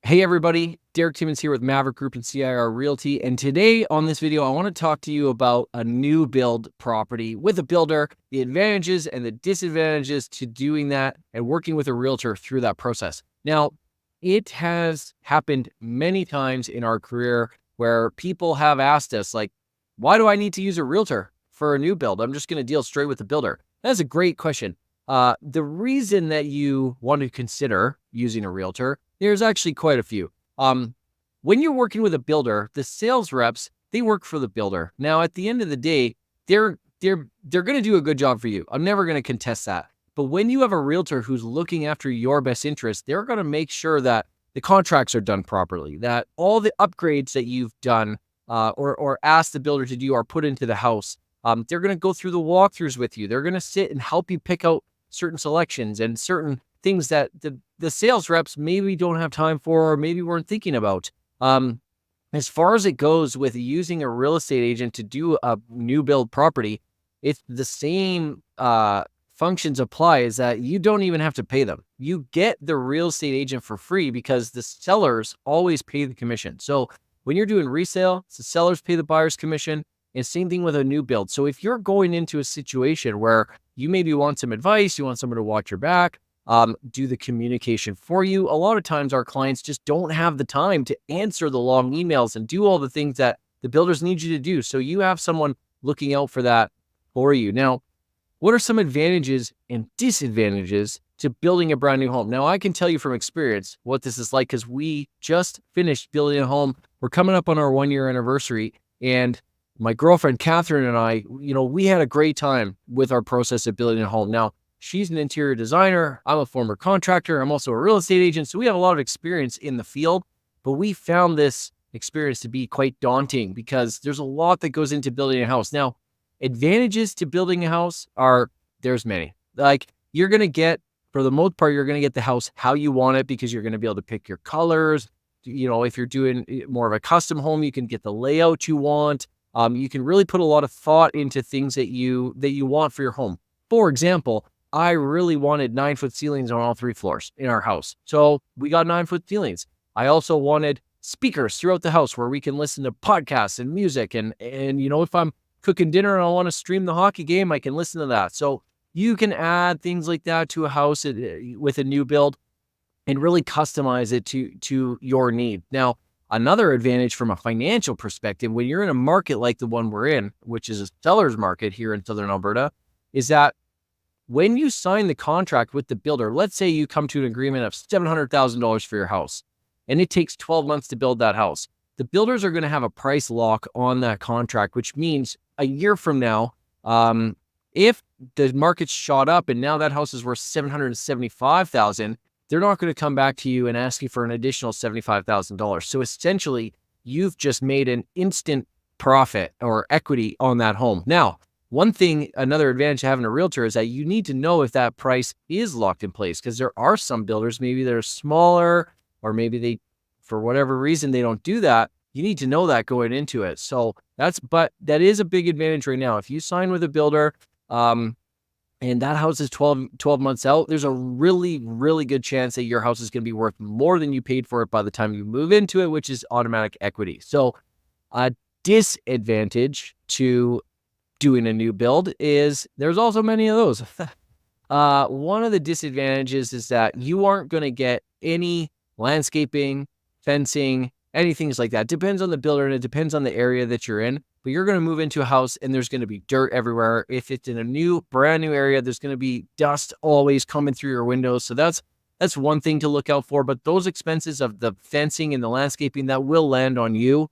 Hey everybody, Derek Timmons here with Maverick Group and CIR Realty. And today on this video, I want to talk to you about a new build property with a builder, the advantages and the disadvantages to doing that and working with a realtor through that process. Now, it has happened many times in our career where people have asked us like, why do I need to use a realtor for a new build? I'm just going to deal straight with the builder. That's a great question. The reason that you want to consider using a realtor, there's actually quite a few. When you're working with a builder, the sales reps, they work for the builder. Now, at the end of the day, they're going to do a good job for you. I'm never going to contest that. But when you have a realtor who's looking after your best interest, they're going to make sure that the contracts are done properly, that all the upgrades that you've done or asked the builder to do are put into the house. They're going to go through the walkthroughs with you. They're going to sit and help you pick out certain selections and certain things that the sales reps maybe don't have time for or maybe weren't thinking about. As far as it goes with using a real estate agent to do a new build property, it's the same functions apply, is that you don't even have to pay them. You get the real estate agent for free because the sellers always pay the commission. So when you're doing resale, the sellers pay the buyer's commission, and same thing with a new build. So if you're going into a situation where you maybe want some advice, you want someone to watch your back, do the communication for you. A lot of times our clients just don't have the time to answer the long emails and do all the things that the builders need you to do. So you have someone looking out for that for you. Now, what are some advantages and disadvantages to building a brand new home? Now, I can tell you from experience what this is like because we just finished building a home. We're coming up on our 1-year anniversary, and my girlfriend, Catherine, and I, we had a great time with our process of building a home. Now, she's an interior designer. I'm a former contractor. I'm also a real estate agent. So we have a lot of experience in the field, but we found this experience to be quite daunting because there's a lot that goes into building a house. Now, advantages to building a house there's many. Like you're going to get, for the most part, you're going to get the house how you want it because you're going to be able to pick your colors. If you're doing more of a custom home, you can get the layout you want. You can really put a lot of thought into things that you want for your home. For example, I really wanted 9-foot ceilings on all 3 floors in our house. So we got 9-foot ceilings. I also wanted speakers throughout the house where we can listen to podcasts and music. And if I'm cooking dinner and I want to stream the hockey game, I can listen to that. So you can add things like that to a house with a new build and really customize it to your need. Now, another advantage from a financial perspective, when you're in a market like the one we're in, which is a seller's market here in Southern Alberta, is that when you sign the contract with the builder, let's say you come to an agreement of $700,000 for your house, and it takes 12 months to build that house. The builders are going to have a price lock on that contract, which means a year from now, if the market's shot up and now that house is worth $775,000, they're not going to come back to you and ask you for an additional $75,000. So essentially, you've just made an instant profit or equity on that home. Now, another advantage of having a realtor is that you need to know if that price is locked in place, because there are some builders, maybe they're smaller, or maybe for whatever reason, they don't do that. You need to know that going into it. So that is a big advantage right now. If you sign with a builder, and that house is 12 months out, there's a really, really good chance that your house is going to be worth more than you paid for it by the time you move into it, which is automatic equity. So a disadvantage to doing a new build is there's also many of those. One of the disadvantages is that you aren't going to get any landscaping, fencing, anything like that. Depends on the builder and it depends on the area that you're in. But you're going to move into a house and there's going to be dirt everywhere. If it's in a brand new area, there's going to be dust always coming through your windows. So that's one thing to look out for. But those expenses of the fencing and the landscaping, that will land on you.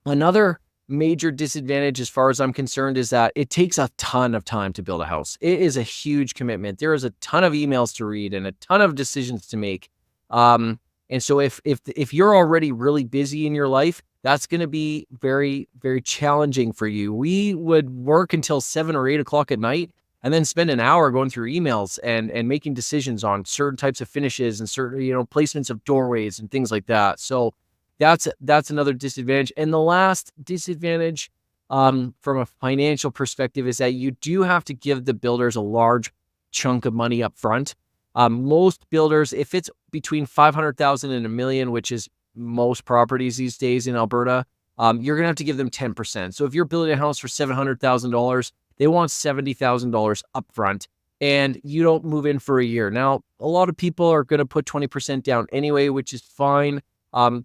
Another major disadvantage, as far as I'm concerned, is that it takes a ton of time to build a house. It is a huge commitment. There is a ton of emails to read and a ton of decisions to make. And so if you're already really busy in your life, that's going to be very, very challenging for you. We would work until 7 or 8 o'clock at night and then spend an hour going through emails and making decisions on certain types of finishes and certain, placements of doorways and things like that. So that's another disadvantage. And the last disadvantage from a financial perspective is that you do have to give the builders a large chunk of money up front. Most builders, if it's between 500,000 and a million, which is most properties these days in Alberta, you're going to have to give them 10%. So if you're building a house for $700,000, they want $70,000 upfront, and you don't move in for a year. Now, a lot of people are going to put 20% down anyway, which is fine.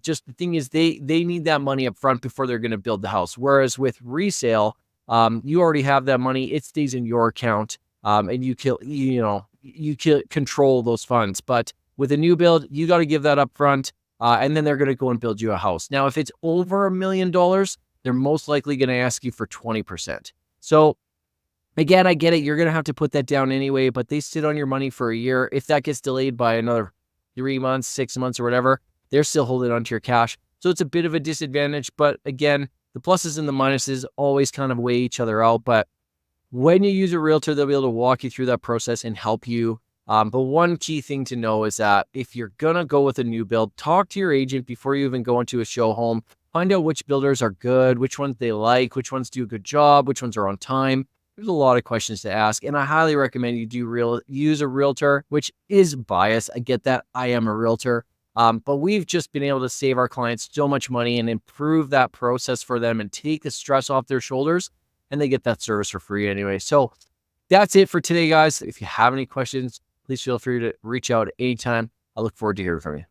Just the thing is, they need that money up front before they're going to build the house. Whereas with resale, you already have that money; it stays in your account, and you control those funds. But with a new build, you got to give that up front, and then they're going to go and build you a house. Now, if it's over $1 million, they're most likely going to ask you for 20%. So again, I get it. You're going to have to put that down anyway, but they sit on your money for a year. If that gets delayed by another 3 months, 6 months, or whatever, they're still holding onto your cash. So it's a bit of a disadvantage. But again, the pluses and the minuses always kind of weigh each other out. But when you use a realtor, they'll be able to walk you through that process and help you. But one key thing to know is that if you're going to go with a new build, talk to your agent before you even go into a show home. Find out which builders are good, which ones they like, which ones do a good job, which ones are on time. There's a lot of questions to ask, and I highly recommend you use a realtor, which is biased. I get that. I am a realtor. But we've just been able to save our clients so much money and improve that process for them and take the stress off their shoulders, and they get that service for free anyway. So that's it for today, guys. If you have any questions, please feel free to reach out anytime. I look forward to hearing from you.